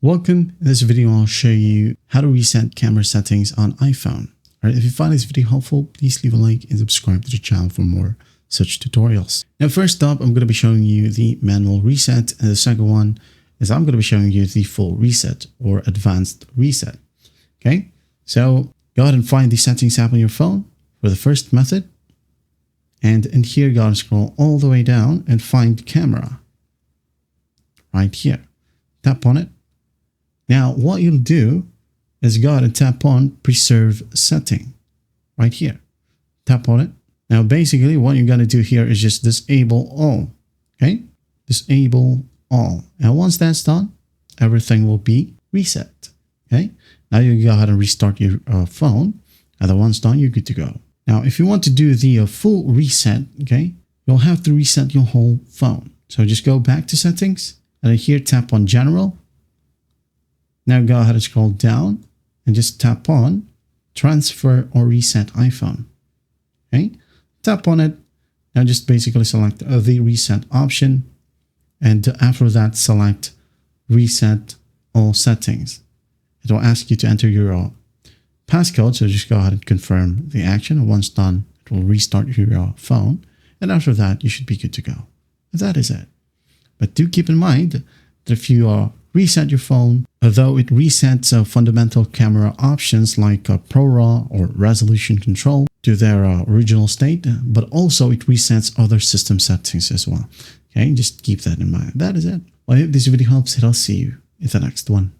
Welcome. In this video, I'll show you how to reset camera settings on iPhone. All right, if you find this video helpful, please leave a like and subscribe to the channel for more such tutorials. Now, first up, I'm going to be showing you the manual reset. And the second one is I'm going to be showing you the full reset or advanced reset. Okay, so go ahead and find the settings app on your phone for the first method. And in here, go ahead and scroll all the way down and find camera right here. Tap on it. Now, what you'll do is go ahead and tap on preserve setting right here. Tap on it. Now, basically what you're going to do here is just disable all. Okay. Disable all. And once that's done, everything will be reset. Okay. Now you go ahead and restart your phone. And then once done, you're good to go. Now, if you want to do the full reset, okay, you'll have to reset your whole phone. So just go back to settings and then here tap on general. Now go ahead and scroll down and just tap on transfer or reset iPhone. Okay, tap on it. Now just basically select the reset option. And after that, select reset all settings. It will ask you to enter your passcode. So just go ahead and confirm the action. And once done, it will restart your phone. And after that, you should be good to go. And that is it. But do keep in mind that if you reset your phone, although it resets fundamental camera options like ProRAW or resolution control to their original state, but also it resets other system settings as well. Okay, just keep that in mind. That is it. Well, I hope this video helps, and I'll see you in the next one.